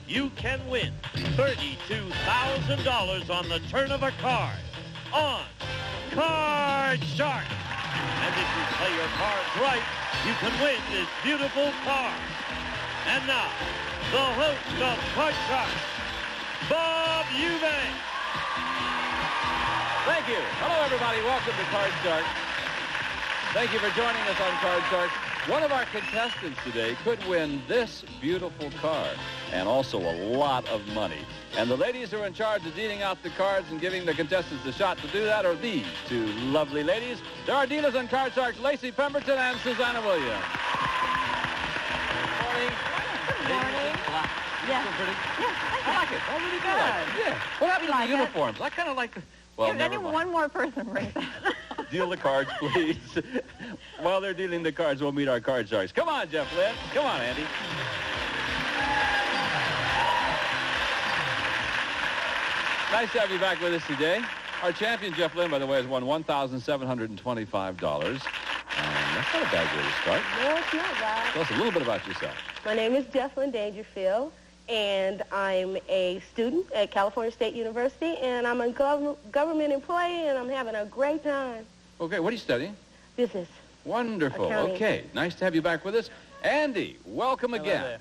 you can win $32,000 on the turn of a card on Card Shark. And if you play your cards right, you can win this beautiful car. And now, the host of Card Shark, Bob Eubanks. Thank you. Hello, everybody. Welcome to Card Shark. Thank you for joining us on Card Shark. One of our contestants today could win this beautiful car and also a lot of money. And the ladies who are in charge of dealing out the cards and giving the contestants a shot to do that are these two lovely ladies. They're our dealers on Card Sharks, Lacey Pemberton and Susanna Williams. Good morning. Good morning. Yeah. So pretty. Yeah, I like it. I really do like it. Yeah. What happened to the uniforms? I kind of like the... Well, never mind. One more person brings that. Deal the cards, please. While they're dealing the cards, we'll meet our Card Sharks. Come on, Jefflyn. Come on, Andy. Nice to have you back with us today. Our champion, Jefflyn, by the way, has won $1,725. And that's not a bad way to start. No, it's not, Bob. Tell us a little bit about yourself. My name is Jefflyn Dangerfield, and I'm a student at California State University, and I'm a government employee, and I'm having a great time. Okay, what are you studying? Business. Wonderful. Accounting. Okay, nice to have you back with us. Andy, welcome again. There.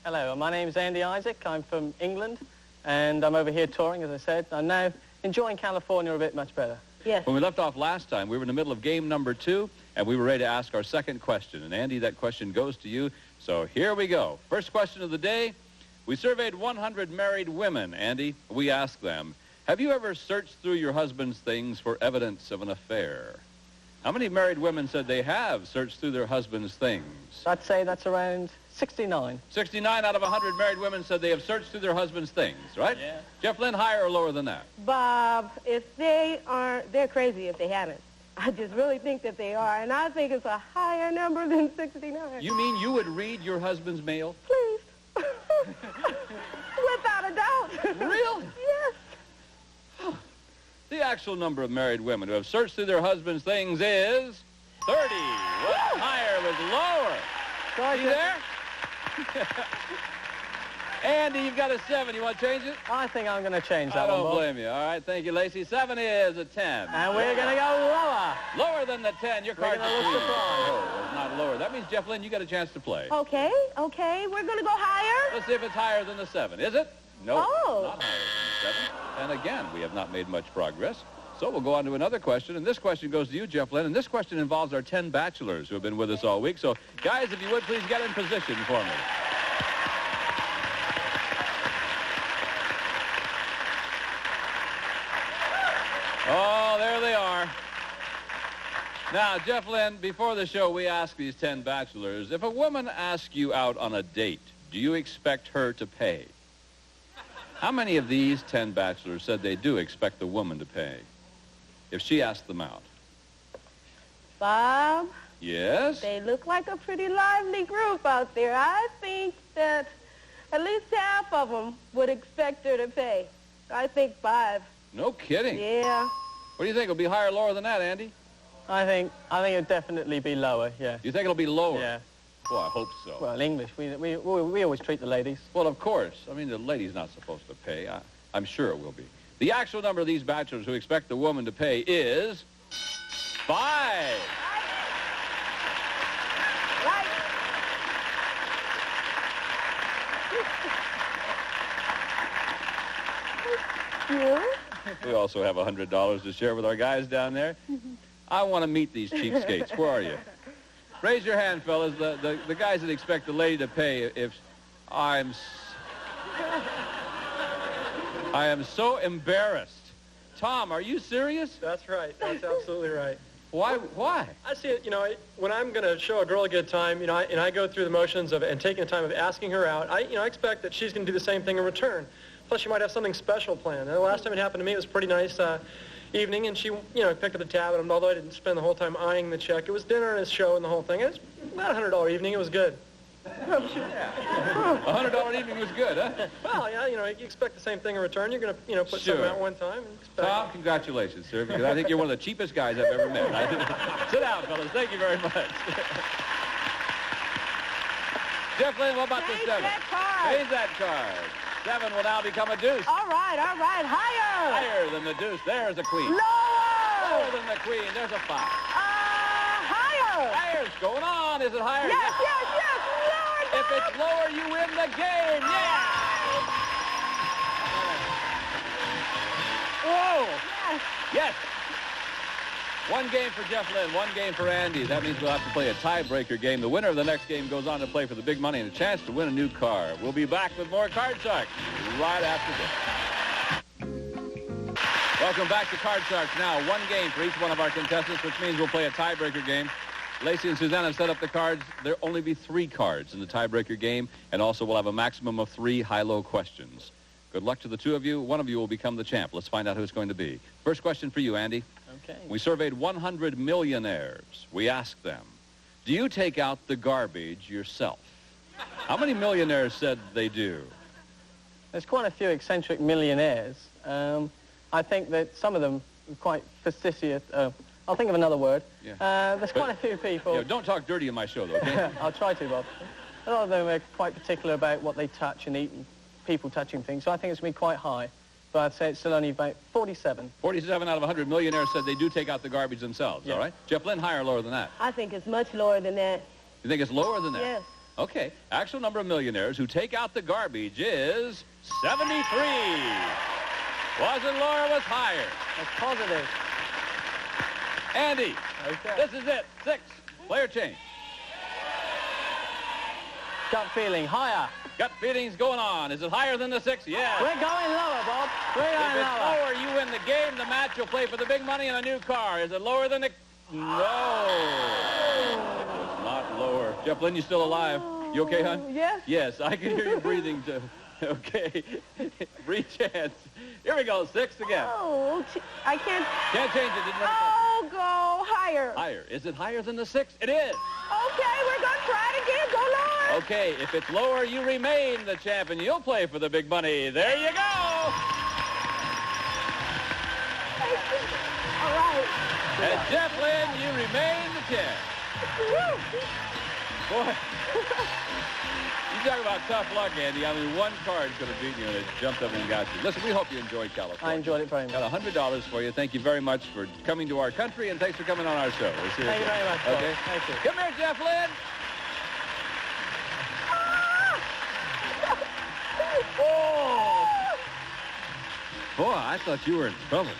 Hello, my name's Andy Isaac. I'm from England, and I'm over here touring, as I said. I'm now enjoying California a bit much better. Yes. When we left off last time, we were in the middle of game number 2, and we were ready to ask our second question. And Andy, that question goes to you. So here we go. First question of the day. We surveyed 100 married women, Andy. We asked them, have you ever searched through your husband's things for evidence of an affair? How many married women said they have searched through their husband's things? I'd say that's around 69. 69 out of 100 married women said they have searched through their husband's things, right? Yeah. Jefflyn, higher or lower than that? Bob, if they aren't, they're crazy if they haven't. I just really think that they are, and I think it's a higher number than 69. You mean you would read your husband's mail? Please. Without a doubt. Really? Yes. The actual number of married women who have searched through their husband's things is 30. Was higher, was lower. See there? Andy, you've got a 7. You want to change it? I think I'm going to change that I one, don't Bob. blame you. All right, thank you, Lacey. 7 is a 10. And we're going to go lower. Lower than the 10. Your card's gonna look three. surprised. Oh, it's not lower. That means, Jefflyn, you got a chance to play. Okay. We're going to go higher. Let's see if it's higher than the 7. Is it? No, Oh. not higher than the 7. And again, we have not made much progress. So we'll go on to another question. And this question goes to you, Jefflyn. And this question involves our 10 bachelors who have been with us all week. So, guys, if you would, please get in position for me. Oh, there they are. Now, Jefflyn, before the show, we asked these 10 bachelors, if a woman asks you out on a date, do you expect her to pay? How many of these 10 bachelors said they do expect the woman to pay if she asked them out? Bob, Yes? they look like a pretty lively group out there. I think that at least half of them would expect her to pay. I think 5. No kidding. Yeah. What do you think? It'll be higher or lower than that, Andy? I think it'd definitely be lower, yeah. You think it'll be lower? Yeah. Well, I hope so. Well, English, we always treat the ladies. Well, of course. I mean, the lady's not supposed to pay. I'm sure it will be. The actual number of these bachelors who expect the woman to pay is 5. Right. You? We also have $100 to share with our guys down there. I want to meet these cheapskates. Where are you? Raise your hand, fellas. The guys that expect the lady to pay if I am so embarrassed. Tom, are you serious? That's right. That's absolutely right. Why? I see it, when I'm going to show a girl a good time, and I go through the motions of and taking the time of asking her out, I expect that she's going to do the same thing in return. Plus, she might have something special planned. And the last time it happened to me, it was a pretty nice evening, and she, picked up the tab, and although I didn't spend the whole time eyeing the check, it was dinner and a show and the whole thing. It was about a $100 evening. It was good. I'm sure. $100 evening was good, huh? Well, yeah, you expect the same thing in return. You're going to, put something out one time. And expect... Tom, congratulations, sir, because I think you're one of the cheapest guys I've ever met. Sit down, fellas. Thank you very much. Jefflyn, what about the 7? Change that card. Change that card. 7 will now become a deuce. All right. Higher. Higher than the deuce. There's a queen. Lower. Lower than the queen. There's a 5. Higher. Higher's going on. Is it higher? Yes. Lower. If it's lower, you win the game. Yeah. Whoa. Yes. 1 game for Jefflyn, 1 game for Andy. That means we'll have to play a tiebreaker game. The winner of the next game goes on to play for the big money and a chance to win a new car. We'll be back with more Card Shark right after this. Welcome back to Card Sharks. Now, 1 game for each one of our contestants, which means we'll play a tiebreaker game. Lacey and Suzanne have set up the cards. There'll only be 3 cards in the tiebreaker game, and also we'll have a maximum of 3 high-low questions. Good luck to the 2 of you. One of you will become the champ. Let's find out who it's going to be. First question for you, Andy. Okay. We surveyed 100 millionaires. We asked them, do you take out the garbage yourself? How many millionaires said they do? There's quite a few eccentric millionaires. I think that some of them are quite fastidious. I'll think of another word. Yeah. There's quite a few people. Yeah, don't talk dirty in my show, though, okay? I'll try to, Bob. A lot of them are quite particular about what they touch and eat and people touching things, so I think it's going to be quite high. But I'd say it's still only about 47. 47 out of 100 millionaires said they do take out the garbage themselves, Yeah. all right? Jefflyn, higher or lower than that? I think it's much lower than that. You think it's lower than that? Yes. Okay. Actual number of millionaires who take out the garbage is 73. Was it lower or was higher? That's positive. Andy, Okay. this is it. 6. Player change. Gut feeling, higher. Gut feelings going on. Is it higher than the 6? Yes. We're going lower, Bob. We're If going it's lower. lower, you win the game, the match. You'll play for the big money and a new car. Is it lower than the... No. It's not lower. Jefflyn, you still alive? You okay, hon? Yes. Yes, I can hear you breathing, too. Okay. Free chance. Here we go. 6 again. Oh, I can't. Can't change it. Didn't work. Oh, go higher. Higher. Is it higher than the 6? It is. Okay, we're going to try it again. Go lower. Okay, if it's lower, you remain the champ, and you'll play for the big money. There you go. All right. And Jefflyn, you remain the champ. Boy. You talk about tough luck, Andy. I mean, 1 card could have beaten you, and it jumped up and got you. Listen, we hope you enjoyed California. I enjoyed it very much. Got $100 for you. Thank you very much for coming to our country, and thanks for coming on our show. We'll see you Thank you again. very much, Bob. Okay. Thank you. Come here, Jefflyn. Oh! Boy, I thought you were in trouble.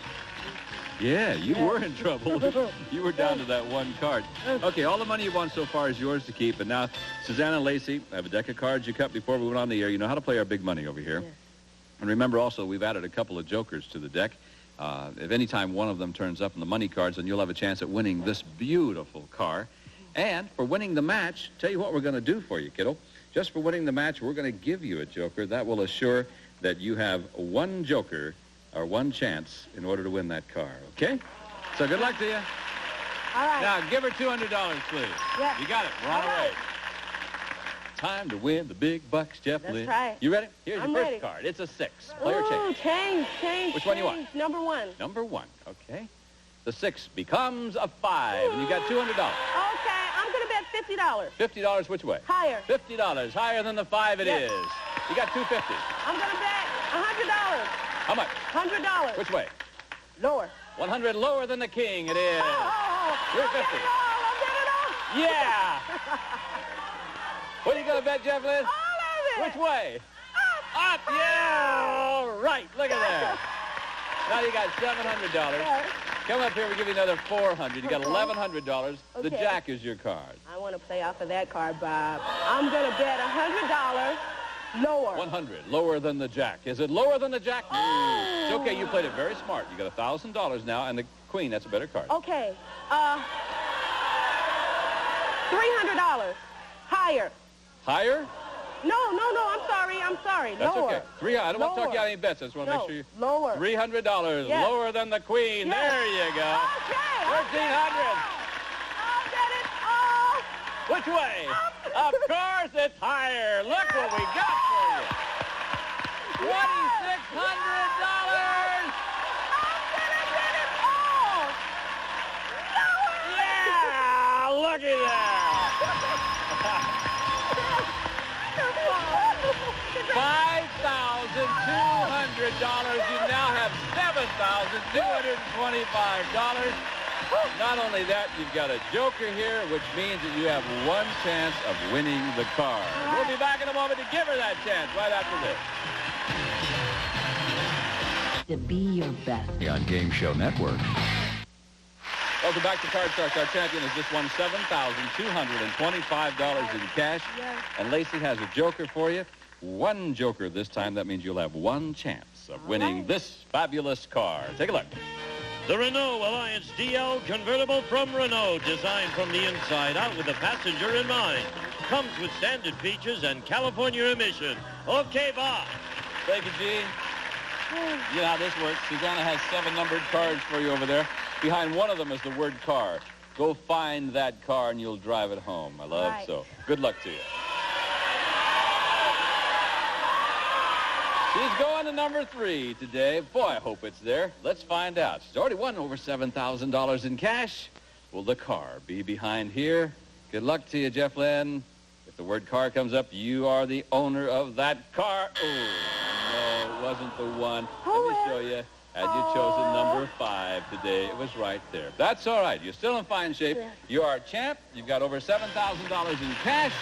Yeah, you were in trouble. You were down to that 1 card. Okay, all the money you won so far is yours to keep. And now, Susanna and Lacey, I have a deck of cards you cut before we went on the air. You know how to play our big money over here. Yes. And remember also, we've added a couple of jokers to the deck. If any time one of them turns up in the money cards, then you'll have a chance at winning this beautiful car. And for winning the match, tell you what we're going to do for you, kiddo. Just for winning the match, we're going to give you a joker. That will assure that you have 1 joker or 1 chance in order to win that car, okay? So good luck to you. All right. Now, give her $200, please. Yeah. You got it. We're on All our way. right. Time to win the big bucks, Jefflyn. That's right. You ready? Here's I'm your first ready. card. It's a 6. Player Ooh, change. change. Which one you want? Number 1. Number 1, okay. The 6 becomes a 5, and you got $200. Okay, I'm going to bet $50. $50 which way? Higher. $50. Higher than the 5 it Yes. is. You got $250. I'm going to bet $100. How much? $100. Which way? Lower. 100 lower than the king it is. You're 50. I'll bet it all. Yeah. What are you going to bet, Jefflyn? All of it. Which way? Up. Up, yeah. All right, look at that. Now you got $700. Yeah. Come up here, we give you another $400. You got $1,100. The Okay. jack is your card. I want to play off of that card, Bob. I'm going to bet $100 lower. 100, lower than the jack. Is it lower than the jack? Oh. It's okay, you played it very smart. You got $1,000 now, and the queen, that's a better card. Okay. $300. Higher. Higher? No, I'm sorry. That's Lower. okay. I don't want to talk Lower. you out of any bets. I just want to No, make sure you... lower. $300, Yes. lower than the queen. Yes. There you go. Okay. 1,300. I'll bet it all. Which way? Of course, it's higher. Look what we got for you. $2,600. Yeah, look at that. $5,000 You now have $7,225. Not only that, you've got a joker here, which means that you have one chance of winning the car. We'll be back in a moment to give her that chance right after this. To be your best. On Game Show Network. Welcome back to Card Sharks. Our champion has just won $7,225 in cash. Yes. And Lacey has a joker for you. One joker this time. That means you'll have one chance of winning this fabulous car. Take a look. The Renault Alliance DL convertible from Renault, designed from the inside out with the passenger in mind. Comes with standard features and California emission. Okay, Bob. Thank you, Gene. You know how this works. Susanna has 7 numbered cards for you over there. Behind one of them is the word car. Go find that car and you'll drive it home, my love. Right. So good luck to you. She's going to number 3 today. Boy, I hope it's there. Let's find out. She's already won over $7,000 in cash. Will the car be behind here? Good luck to you, Jefflyn. If the word car comes up, you are the owner of that car. Oh, no, it wasn't the one. Let me show you. Had you chosen number 5 today, it was right there. That's all right. You're still in fine shape. You are a champ. You've got over $7,000 in cash.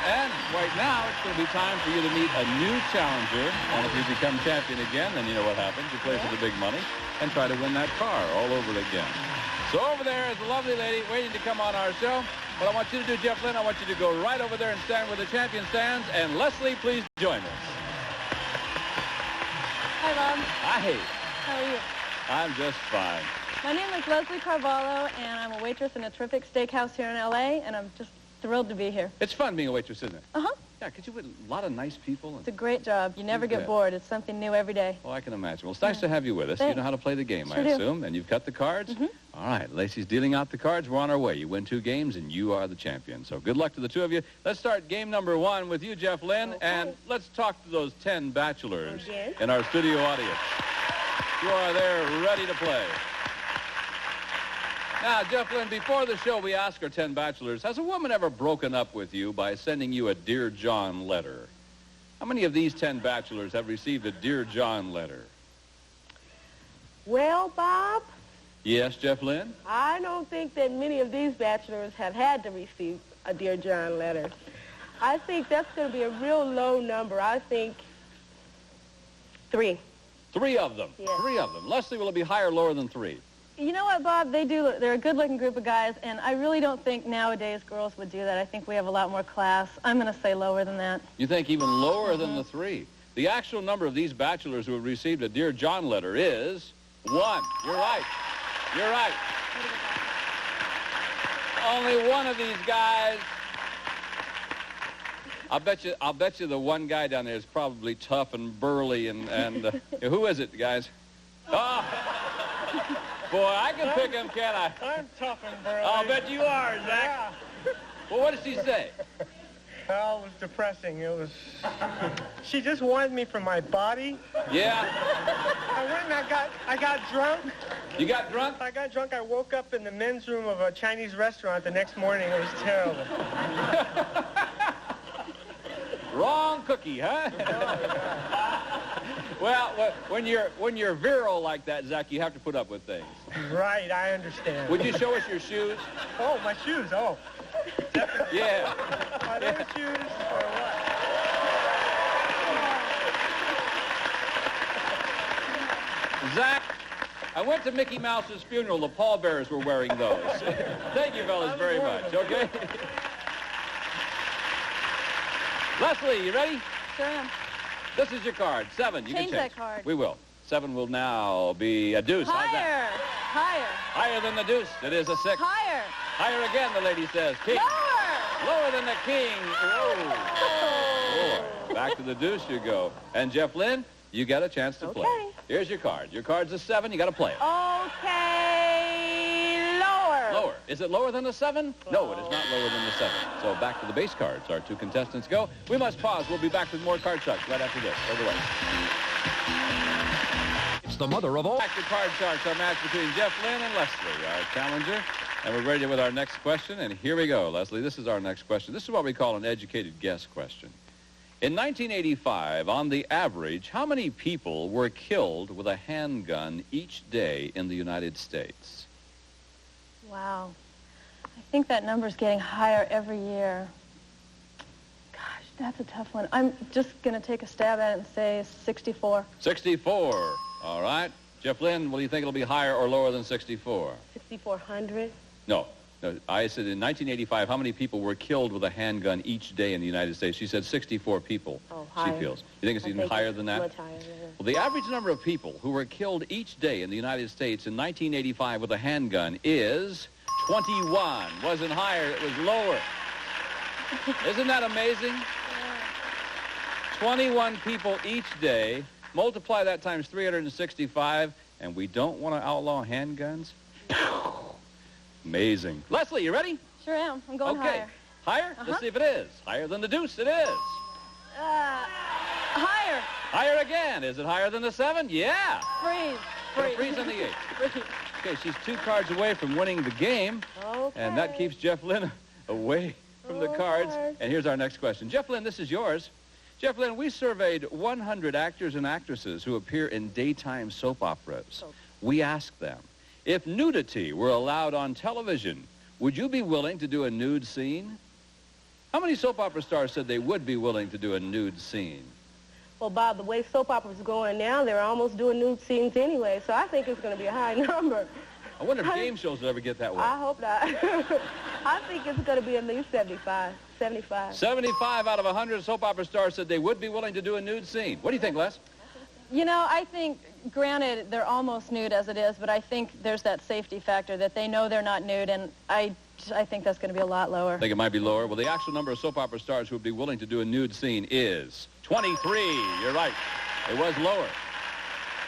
And right now, it's going to be time for you to meet a new challenger. And if you become champion again, then you know what happens. You play for the big money and try to win that car all over again. So over there is a lovely lady waiting to come on our show. What I want you to do, Jefflyn, I want you to go right over there and stand where the champion stands. And Leslie, please join us. Hi, Bob. Hi. How are you? I'm just fine. My name is Leslie Carvalho, and I'm a waitress in a terrific steakhouse here in L.A., and I'm just thrilled to be here. It's fun being a waitress, isn't it? Uh-huh. Yeah, could you with a lot of nice people? It's a great job. You never get bored. It's something new every day. Oh, I can imagine. Well, it's nice to have you with us. Thanks. You know how to play the game, Sure I do. assume. And you've cut the cards? All right. Lacey's dealing out the cards. We're on our way. You win 2 games, and you are the champion. So good luck to the 2 of you. Let's start game number 1 with you, Jefflyn. Okay. And let's talk to those 10 bachelors Again. in our studio audience. You are there ready to play. Now, Jefflyn, before the show, we asked our 10 bachelors, has a woman ever broken up with you by sending you a Dear John letter? How many of these 10 bachelors have received a Dear John letter? Well, Bob, Yes, Jefflyn? I don't think that many of these bachelors have had to receive a Dear John letter. I think that's going to be a real low number. I think 3. 3 of them. Yes. 3 of them. Leslie, will it be higher or lower than 3? You know what, Bob? They're a good-looking group of guys, and I really don't think nowadays girls would do that. I think we have a lot more class. I'm going to say lower than that. You think even lower than the 3? The actual number of these bachelors who have received a Dear John letter is 1. You're right. You're right. Only one of these guys. I'll bet you the one guy down there is probably tough and burly and who is it, guys? Oh. Boy, I can pick him, can't I? I'm tough and burly. I'll bet you are, Zach. Well, what did she say? Well, it was depressing. It was... She just wanted me for my body. Yeah? I went and I got drunk. You got drunk? I got drunk. I woke up in the men's room of a Chinese restaurant the next morning. It was terrible. Wrong cookie, huh? Well, when you're virile like that, Zach, you have to put up with things. Right, I understand. Would you show us your shoes? Oh, my shoes. Oh. Yeah. Are those shoes or what? Zach, I went to Mickey Mouse's funeral. The pallbearers were wearing those. Thank you, fellas, very much. Okay? Leslie, you ready? Sure am. This is your card. 7. You Change can change that card. We will. 7 will now be a deuce. How's that? Higher. Higher than the deuce. It is a 6. Higher. Higher again, the lady says. King. Lower. Lower than the king. Whoa. Lower. Back to the deuce you go. And Jefflyn, you got a chance to play. Okay. Here's your card. Your card's a 7. You got to play it. Okay, lower. Lower. Is it lower than the 7? No, it is not lower than the 7. So back to the base cards. Our 2 contestants go. We must pause. We'll be back with more Card Sharks right after this. Over the way. It's the mother of all. Back to Card Sharks, our match between Jefflyn and Leslie, our challenger. And we're ready with our next question. And here we go, Leslie. This is our next question. This is what we call an educated guess question. In 1985, on the average, how many people were killed with a handgun each day in the United States? Wow. I think that number's getting higher every year. Gosh, that's a tough one. I'm just going to take a stab at it and say 64. 64. All right. Jefflyn, will you think it'll be higher or lower than 64? 6,400. No. I said in 1985, how many people were killed with a handgun each day in the United States? She said 64 people. Oh, higher. She feels. You think it's even higher than that? Much higher. Yeah. Well, the average number of people who were killed each day in the United States in 1985 with a handgun is 21. Wasn't higher, it was lower. Isn't that amazing? 21 people each day. Multiply that times 365, and we don't want to outlaw handguns? Amazing. Leslie, you ready? Sure am. I'm going okay. higher. Higher? Let's see if it is. Higher than the deuce, it is. Higher. Higher again. Is it higher than the 7? Yeah. Freeze. Gonna freeze on the 8. Freeze. Okay, she's 2 cards away from winning the game. Okay. And that keeps Jefflyn away from the cards. And here's our next question. Jefflyn, this is yours. Jefflyn, we surveyed 100 actors and actresses who appear in daytime soap operas. We asked them, if nudity were allowed on television, would you be willing to do a nude scene? How many soap opera stars said they would be willing to do a nude scene? Well, Bob, the way soap operas are going now, they're almost doing nude scenes anyway, so I think it's going to be a high number. I wonder if game shows will ever get that way. I hope not. I think it's going to be at least 75. 75 out of 100 soap opera stars said they would be willing to do a nude scene. What do you think, Les? You know, I think, granted, they're almost nude as it is, but I think there's that safety factor that they know they're not nude, and I think that's going to be a lot lower. Think it might be lower? Well, the actual number of soap opera stars who would be willing to do a nude scene is 23. You're right. It was lower.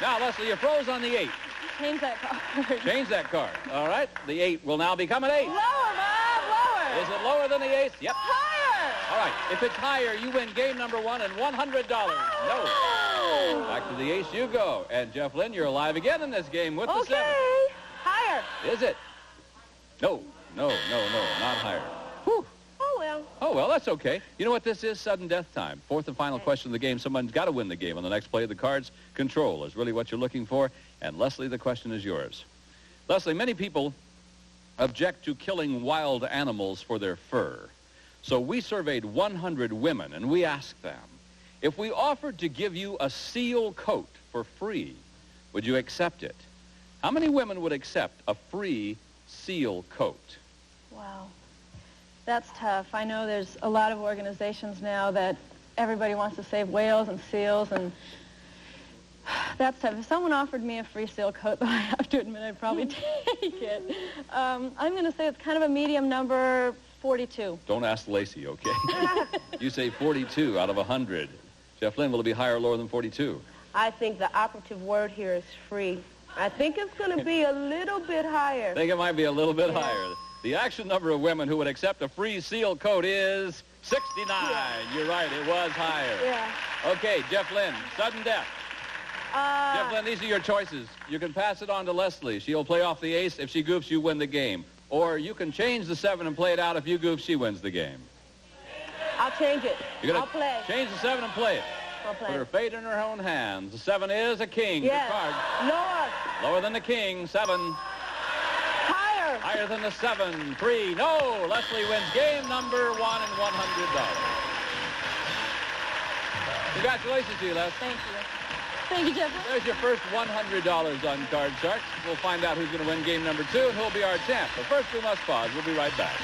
Now, Leslie, you froze on the 8. Change that card. Change that card. All right. The 8 will now become an 8. Lower, Bob, lower. Is it lower than the 8? Yep. Higher. All right. If it's higher, you win game number 1 and $100. No. Back to the ace you go. And Jefflyn, you're alive again in this game with the 7. Higher. Is it? No, not higher. Whew. Oh, well. Oh, well, that's okay. You know what this is? Sudden death time. 4th and final question of the game. Someone's got to win the game on the next play of the cards. Control is really what you're looking for. And Leslie, the question is yours. Leslie, many people object to killing wild animals for their fur. So we surveyed 100 women, and we asked them, if we offered to give you a seal coat for free, would you accept it? How many women would accept a free seal coat? Wow. That's tough. I know there's a lot of organizations now that everybody wants to save whales and seals, and that's tough. If someone offered me a free seal coat, though, I have to admit I'd probably take it. I'm going to say it's kind of a medium number, 42. Don't ask Lacey, okay? You say 42 out of 100. Jefflyn, will it be higher or lower than 42? I think the operative word here is free. I think it's going to be a little bit higher. I think it might be a little bit higher. The actual number of women who would accept a free seal coat is 69. Yeah. You're right, it was higher. Yeah. Okay, Jefflyn, sudden death. Jefflyn, these are your choices. You can pass it on to Leslie. She'll play off the ace. If she goofs, you win the game. Or you can change the 7 and play it out. If you goof, she wins the game. I'll change it. You're I'll play. Change the 7 and play it. I'll play. Put her fate in her own hands. The 7 is a king. Yes. Good card. Lower. Lower than the king. 7. Higher. Higher than the 7. 3. No. Leslie wins game number 1 and $100. Congratulations to you, Les. Thank you. Thank you, Jeffrey. There's your first $100 on Card Sharks. We'll find out who's going to win game number 2 and who'll be our champ. But first, we must pause. We'll be right back.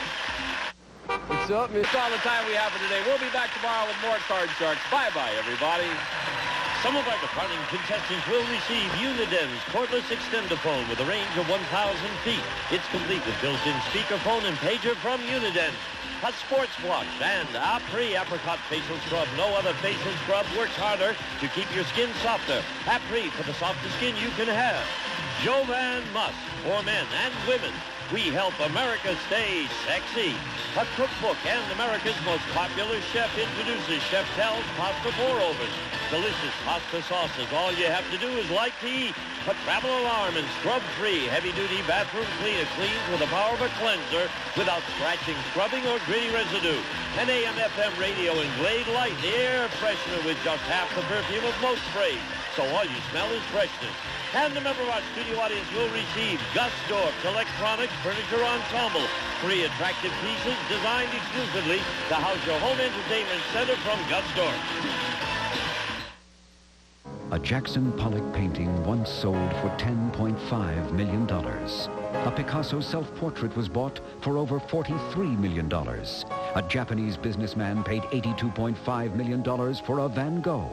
What's up, Miss? That's all the time we have for today. We'll be back tomorrow with more Card Sharks. Bye-bye, everybody. Some of our departing contestants will receive Uniden's cordless extendophone with a range of 1,000 feet. It's complete with built-in speakerphone and pager from Uniden. A sports wash and a Apricot facial scrub. No other facial scrub works harder to keep your skin softer. Apri for the softest skin you can have. Jovan Musk for men and women. we help America stay sexy. A cookbook and America's most popular chef introduces Chef Tell's Pasta pour-overs. Delicious pasta sauces. All you have to do is like to eat. A travel alarm and scrub-free heavy-duty bathroom cleaner cleans with the power of a cleanser without scratching, scrubbing, or gritty residue. An AM/FM radio and Glade Light, the air freshener with just half the perfume of most sprays. So all you smell is freshness. And a member of our studio audience will receive Gusdorf's Electronics Furniture Ensemble. 3 attractive pieces designed exclusively to house your home entertainment center from Gusdorf. A Jackson Pollock painting once sold for $10.5 million. A Picasso self-portrait was bought for over $43 million. A Japanese businessman paid $82.5 million for a Van Gogh.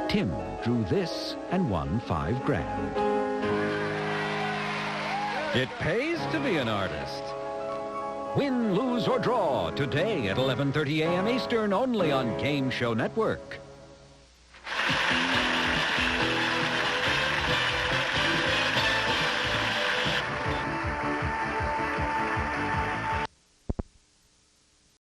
Tim drew this and won $5 grand. It pays to be an artist. Win, lose, or draw today at 11:30 a.m. Eastern, only on Game Show Network.